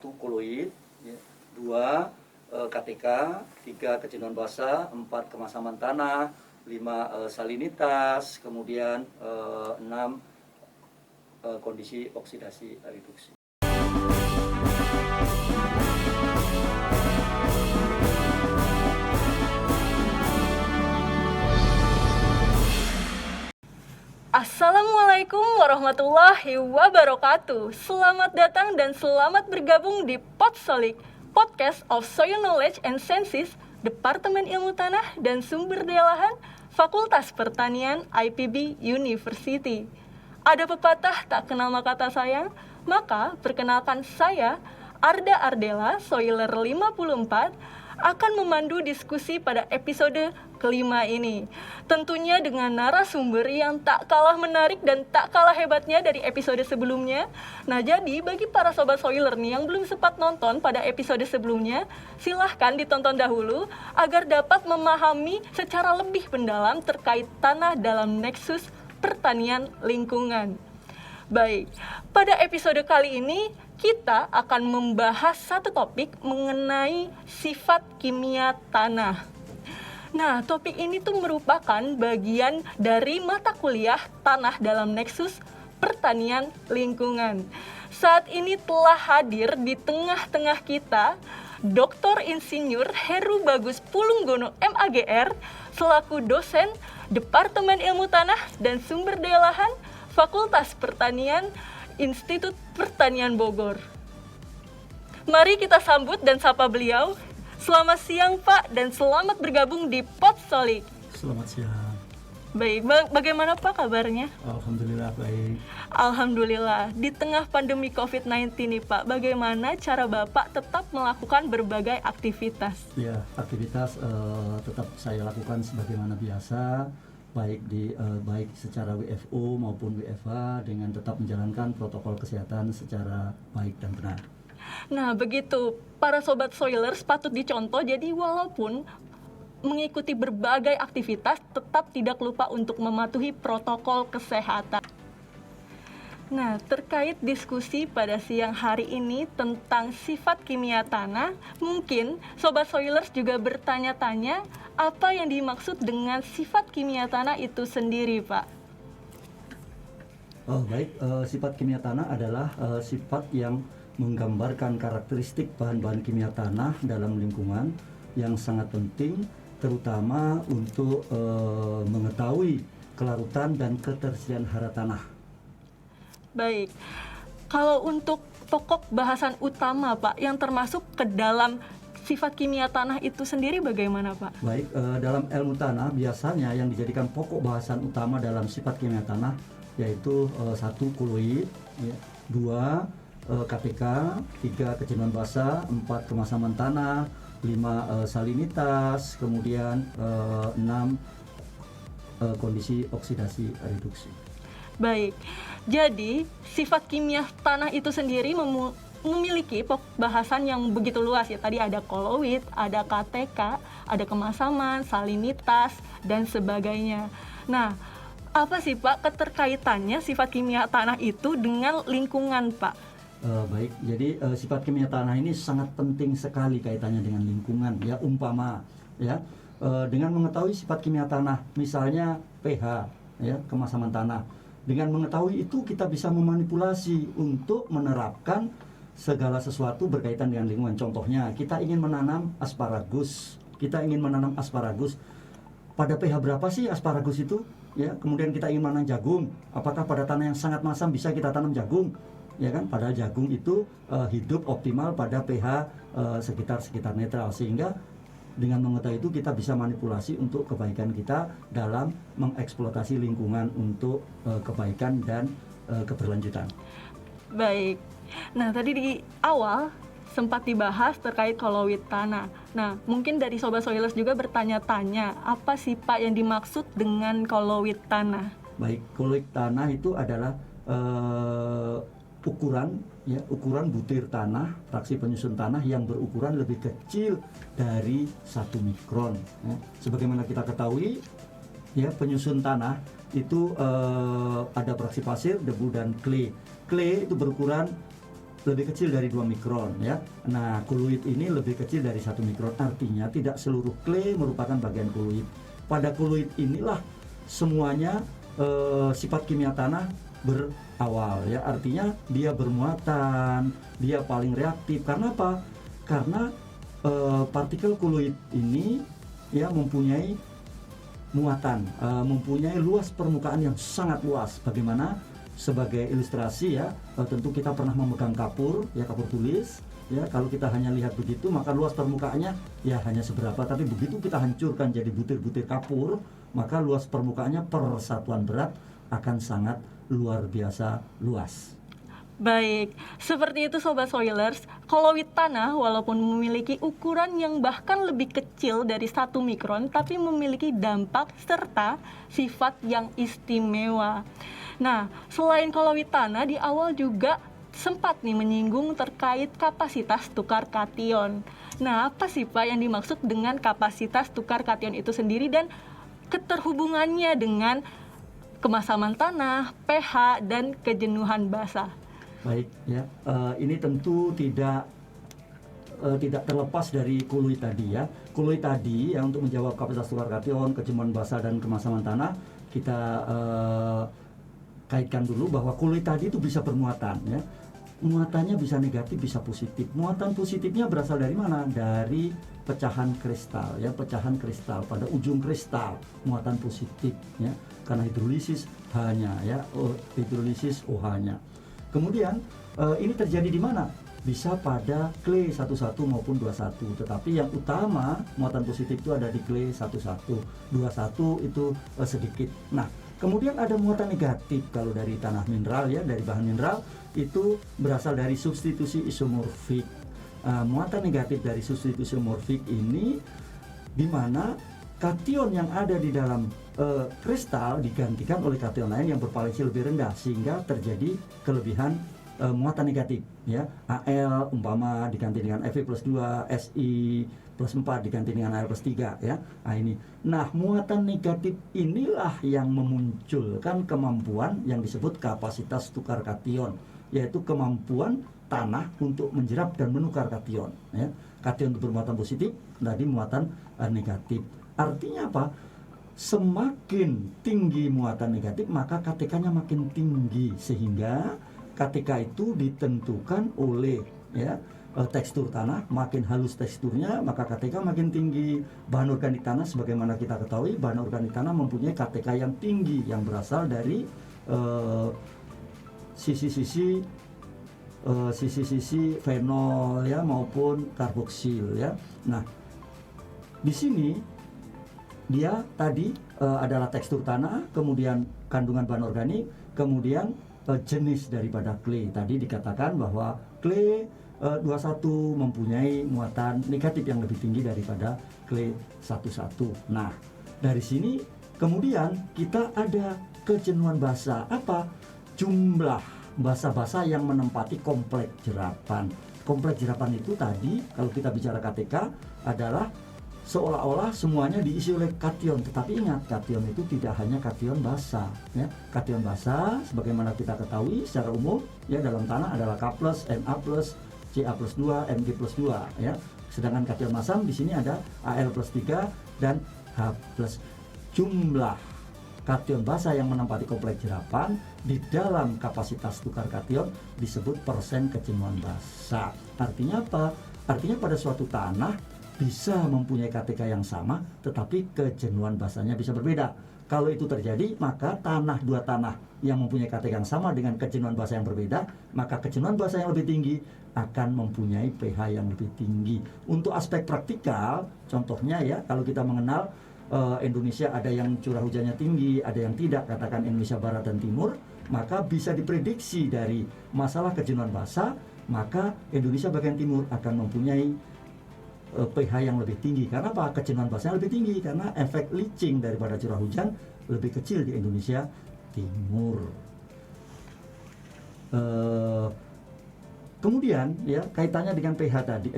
1 koloid, ya. 2 KTK, 3 kejenuhan basah, 4 kemasaman tanah, 5 salinitas, kemudian 6 kondisi oksidasi reduksi. Assalamualaikum warahmatullahi wabarakatuh. Selamat datang dan selamat bergabung di Podsolik, Podcast of Soil Knowledge and Sciences, Departemen Ilmu Tanah dan Sumber Daya Lahan, Fakultas Pertanian IPB University. Ada pepatah tak kenal maka tak sayang, maka perkenalkan saya, Arda Ardela, Soiler 54, akan memandu diskusi pada episode kelima ini. Tentunya dengan narasumber yang tak kalah menarik dan tak kalah hebatnya dari episode sebelumnya. Nah, jadi bagi para sobat Soiler nih yang belum sempat nonton pada episode sebelumnya, silahkan ditonton dahulu agar dapat memahami secara lebih mendalam terkait tanah dalam nexus pertanian lingkungan. Baik, pada episode kali ini kita akan membahas satu topik mengenai sifat kimia tanah. Nah, topik ini tuh merupakan bagian dari mata kuliah tanah dalam nexus pertanian lingkungan. Saat ini telah hadir di tengah-tengah kita Dr. Insinyur Heru Bagus Pulunggono MAGR selaku dosen Departemen Ilmu Tanah dan Sumber Daya Lahan Fakultas Pertanian Institut Pertanian Bogor. Mari kita sambut dan sapa beliau. Selamat siang Pak dan selamat bergabung di Podsolik. Selamat siang. Baik, bagaimana Pak kabarnya? Alhamdulillah baik. Alhamdulillah. Di tengah pandemi COVID-19 nih Pak, bagaimana cara Bapak tetap melakukan berbagai aktivitas? Ya, aktivitas tetap saya lakukan sebagaimana biasa, baik secara WFO maupun WFH dengan tetap menjalankan protokol kesehatan secara baik dan benar. Nah, begitu para sobat Soilers patut dicontoh. Jadi walaupun mengikuti berbagai aktivitas, tetap tidak lupa untuk mematuhi protokol kesehatan. Nah, terkait diskusi pada siang hari ini tentang sifat kimia tanah, mungkin Sobat Soilers juga bertanya-tanya apa yang dimaksud dengan sifat kimia tanah itu sendiri, Pak? Baik, sifat kimia tanah adalah sifat yang menggambarkan karakteristik bahan-bahan kimia tanah dalam lingkungan yang sangat penting, terutama untuk mengetahui kelarutan dan ketersediaan hara tanah. Baik, kalau untuk pokok bahasan utama Pak yang termasuk ke dalam sifat kimia tanah itu sendiri bagaimana Pak? Baik, dalam ilmu tanah biasanya yang dijadikan pokok bahasan utama dalam sifat kimia tanah yaitu 1 koloid, 2 KTK, 3 kejenuhan basah, 4 kemasaman tanah, 5 salinitas, kemudian 6 kondisi oksidasi reduksi. Baik, jadi sifat kimia tanah itu sendiri memiliki bahasan yang begitu luas ya. Tadi ada koloid, ada KTK, ada kemasaman, salinitas, dan sebagainya. Nah, apa sih Pak keterkaitannya sifat kimia tanah itu dengan lingkungan Pak? Baik, jadi sifat kimia tanah ini sangat penting sekali kaitannya dengan lingkungan. Ya, umpama ya dengan mengetahui sifat kimia tanah, misalnya pH, ya kemasaman tanah. Dengan mengetahui itu kita bisa memanipulasi untuk menerapkan segala sesuatu berkaitan dengan lingkungan. Contohnya, kita ingin menanam asparagus. Pada pH berapa sih asparagus itu? Ya, kemudian kita ingin menanam jagung. Apakah pada tanah yang sangat masam bisa kita tanam jagung? Ya kan, padahal jagung itu hidup optimal pada pH sekitar netral, sehingga dengan mengetahui itu kita bisa manipulasi untuk kebaikan kita dalam mengeksploitasi lingkungan untuk kebaikan dan keberlanjutan. Baik, nah tadi di awal sempat dibahas terkait koloid tanah. Nah, mungkin dari Sobat Soilers juga bertanya-tanya, apa sih Pak yang dimaksud dengan koloid tanah? Baik, koloid tanah itu adalah ukuran butir tanah, fraksi penyusun tanah yang berukuran lebih kecil dari 1 mikron. Ya. Sebagaimana kita ketahui, ya penyusun tanah itu ada fraksi pasir, debu, dan clay. Clay itu berukuran lebih kecil dari 2 mikron ya. Nah, koloid ini lebih kecil dari 1 mikron, artinya tidak seluruh clay merupakan bagian koloid. Pada koloid inilah semuanya sifat kimia tanah berawal ya, artinya dia bermuatan, dia paling reaktif. Karena apa? Karena partikel koloid ini ya mempunyai muatan, mempunyai luas permukaan yang sangat luas. Bagaimana? Sebagai ilustrasi ya, tentu kita pernah memegang kapur ya, kapur tulis ya. Kalau kita hanya lihat begitu, maka luas permukaannya ya hanya seberapa, tapi begitu kita hancurkan jadi butir-butir kapur, maka luas permukaannya per satuan berat akan sangat luar biasa luas. Baik, seperti itu Sobat Soilers, koloid tanah walaupun memiliki ukuran yang bahkan lebih kecil dari 1 mikron, tapi memiliki dampak serta sifat yang istimewa. Nah, selain koloid tanah, di awal juga sempat nih menyinggung terkait kapasitas tukar kation. Nah, apa sih Pak yang dimaksud dengan kapasitas tukar kation itu sendiri dan keterhubungannya dengan kemasaman tanah, pH, dan kejenuhan basa? Baik ya, ini tentu tidak terlepas dari koloid tadi ya. Koloid tadi yang untuk menjawab kapasitas tukar kation, kejenuhan basa, dan kemasaman tanah, kita kaitkan dulu bahwa koloid tadi itu bisa bermuatan ya. Muatannya bisa negatif, bisa positif. Muatan positifnya berasal dari mana? Dari pecahan kristal ya, pecahan kristal pada ujung kristal, muatan positif ya. Karena hidrolisis hanya ya, hidrolisis OH-nya. Kemudian ini terjadi di mana? Bisa pada clay 11 maupun 21. Tetapi yang utama muatan positif itu ada di clay 11. 21 itu sedikit. Nah, kemudian ada muatan negatif kalau dari tanah mineral ya, dari bahan mineral itu berasal dari substitusi isomorfik. Muatan negatif dari substitusi isomorfik ini di mana kation yang ada di dalam kristal digantikan oleh kation lain yang bervalensi lebih rendah, sehingga terjadi kelebihan muatan negatif ya. Al umpama diganti dengan Fe plus 2, Si plus 4 diganti dengan Al plus 3 ya. Nah ini. Nah, muatan negatif inilah yang memunculkan kemampuan yang disebut kapasitas tukar kation, yaitu kemampuan tanah untuk menjerap dan menukar kation ya. Kation itu bermuatan positif, tadi muatan negatif. Artinya apa? Semakin tinggi muatan negatif, maka KTK-nya makin tinggi, sehingga KTK itu ditentukan oleh ya, tekstur tanah. Makin halus teksturnya, maka KTK makin tinggi. Bahan organik tanah, sebagaimana kita ketahui, bahan organik tanah mempunyai KTK yang tinggi, yang berasal dari sisi-sisi fenol ya, maupun karboksil ya. Nah, di sini dia tadi adalah tekstur tanah, kemudian kandungan bahan organik, kemudian jenis daripada clay. Tadi dikatakan bahwa clay 21 mempunyai muatan negatif yang lebih tinggi daripada clay 11. Nah, dari sini kemudian kita ada kejenuhan basa. Apa? Jumlah basa-basa yang menempati kompleks jerapan. Kompleks jerapan itu tadi kalau kita bicara KTK adalah seolah-olah semuanya diisi oleh kation, tetapi ingat, kation itu tidak hanya kation basa ya. Kation basa sebagaimana kita ketahui secara umum ya, dalam tanah adalah K+, Na+, Ca+2, Mg+2 ya. Sedangkan kation masam di sini ada Al+3 dan H+. Jumlah kation basa yang menempati kompleks jerapan di dalam kapasitas tukar kation disebut persen kejenuhan basa. Artinya apa? Artinya pada suatu tanah bisa mempunyai KTK yang sama, tetapi kejenuhan basanya bisa berbeda. Kalau itu terjadi, maka dua tanah yang mempunyai KTK yang sama dengan kejenuhan basa yang berbeda, maka kejenuhan basa yang lebih tinggi akan mempunyai pH yang lebih tinggi. Untuk aspek praktikal, contohnya ya, kalau kita mengenal Indonesia ada yang curah hujannya tinggi, ada yang tidak, katakan Indonesia Barat dan Timur, maka bisa diprediksi dari masalah kejenuhan basa, maka Indonesia bagian timur akan mempunyai pH yang lebih tinggi. Karena apa? Kejenuhan basanya lebih tinggi, karena efek leaching daripada curah hujan lebih kecil di Indonesia Timur. Kemudian ya kaitannya dengan pH tadi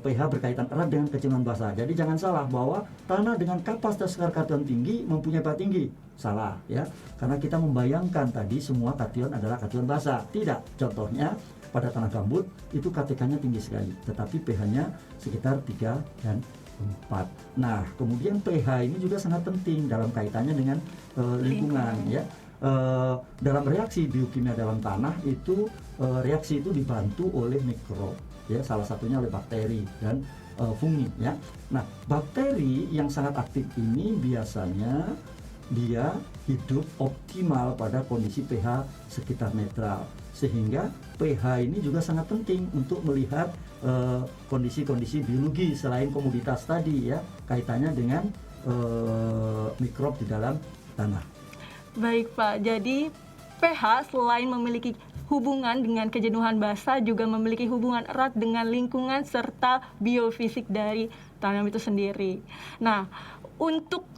pH berkaitan erat dengan kejenuhan basah. Jadi jangan salah bahwa tanah dengan kapasitas kation tinggi mempunyai pH tinggi. Salah ya. Karena kita membayangkan tadi semua kation adalah kation basah. Tidak. Contohnya pada tanah gambut itu KTK-nya tinggi sekali, tetapi pH-nya sekitar 3 dan 4. Nah, kemudian pH ini juga sangat penting dalam kaitannya dengan lingkungan ya. Dalam reaksi biokimia dalam tanah itu reaksi itu dibantu oleh mikrob ya, salah satunya oleh bakteri dan fungi ya. Nah, bakteri yang sangat aktif ini biasanya dia hidup optimal pada kondisi pH sekitar netral, sehingga pH ini juga sangat penting untuk melihat kondisi-kondisi biologi selain komoditas tadi ya, kaitannya dengan mikrob di dalam tanah. Baik Pak, jadi pH selain memiliki hubungan dengan kejenuhan basah juga memiliki hubungan erat dengan lingkungan serta biofisik dari tanam itu sendiri. Nah, untuk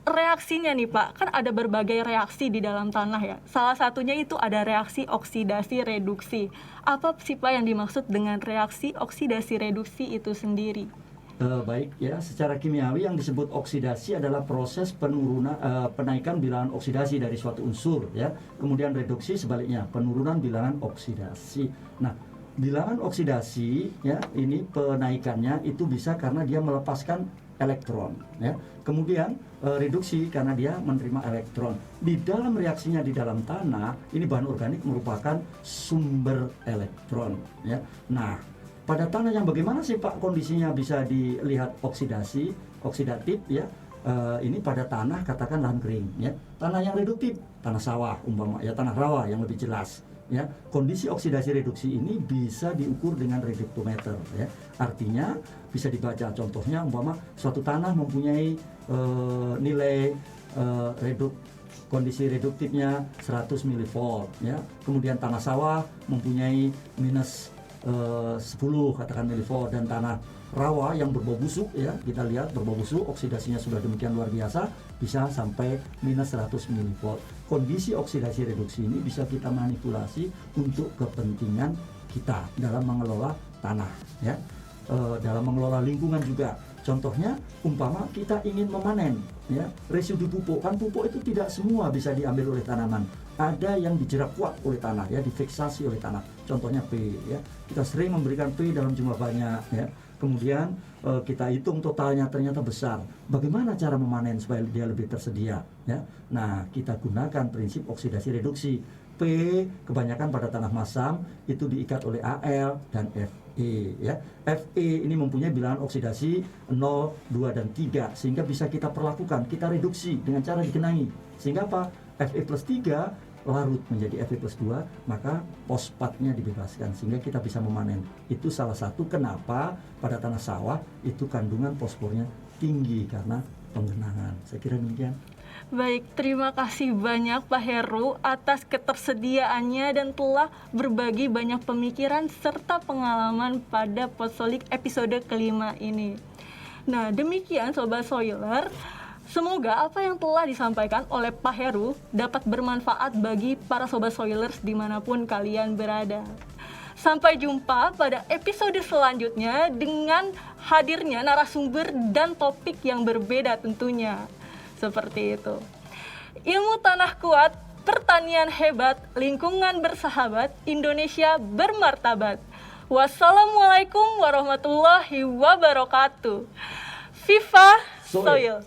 reaksinya nih Pak, kan ada berbagai reaksi di dalam tanah ya. Salah satunya itu ada reaksi oksidasi reduksi. Apa sih Pak yang dimaksud dengan reaksi oksidasi reduksi itu sendiri? Baik ya, secara kimiawi yang disebut oksidasi adalah proses penurunan penaikan bilangan oksidasi dari suatu unsur ya. Kemudian reduksi sebaliknya, penurunan bilangan oksidasi. Nah, bilangan oksidasi ya, ini penaikannya itu bisa karena dia melepaskan elektron ya. Kemudian reduksi karena dia menerima elektron. Di dalam reaksinya di dalam tanah, ini bahan organik merupakan sumber elektron ya. Nah, pada tanah yang bagaimana sih Pak kondisinya bisa dilihat oksidatif ya. Ini pada tanah katakan lahan kering ya. Tanah yang reduktif, tanah sawah umpama ya, tanah rawa yang lebih jelas ya. Kondisi oksidasi reduksi ini bisa diukur dengan reduktometer ya. Artinya bisa dibaca contohnya umpama suatu tanah mempunyai nilai kondisi reduktifnya 100 mV ya. Kemudian tanah sawah mempunyai minus 10 katakan milivolt, dan tanah rawa yang berbau busuk ya, kita lihat berbau busuk, oksidasinya sudah demikian luar biasa, bisa sampai minus 100 milivolt. Kondisi oksidasi reduksi ini bisa kita manipulasi untuk kepentingan kita dalam mengelola tanah ya, dalam mengelola lingkungan juga. Contohnya umpama kita ingin memanen ya, residu pupuk, kan pupuk itu tidak semua bisa diambil oleh tanaman, ada yang dijerat kuat oleh tanah ya, difiksasi oleh tanah. Contohnya P ya, kita sering memberikan P dalam jumlah banyak ya. Kemudian kita hitung totalnya ternyata besar. Bagaimana cara memanen supaya dia lebih tersedia ya? Nah, kita gunakan prinsip oksidasi reduksi. P kebanyakan pada tanah masam itu diikat oleh Al dan Fe ya. Fe ini mempunyai bilangan oksidasi 0, 2 dan 3, sehingga bisa kita perlakukan, kita reduksi dengan cara digenangi. Sehingga apa? Fe plus 3 larut menjadi Fe plus 2, maka fosfatnya dibebaskan sehingga kita bisa memanen. Itu salah satu kenapa pada tanah sawah itu kandungan fosfornya tinggi karena penggenangan. Saya kira demikian. Baik, terima kasih banyak Pak Heru atas ketersediaannya dan telah berbagi banyak pemikiran serta pengalaman pada Podsolik episode kelima ini. Nah, demikian Sobat Soiler. Semoga apa yang telah disampaikan oleh Pak Heru dapat bermanfaat bagi para Sobat Soilers dimanapun kalian berada. Sampai jumpa pada episode selanjutnya dengan hadirnya narasumber dan topik yang berbeda tentunya. Seperti itu. Ilmu tanah kuat, pertanian hebat, lingkungan bersahabat, Indonesia bermartabat. Wassalamualaikum warahmatullahi wabarakatuh. Viva Soil.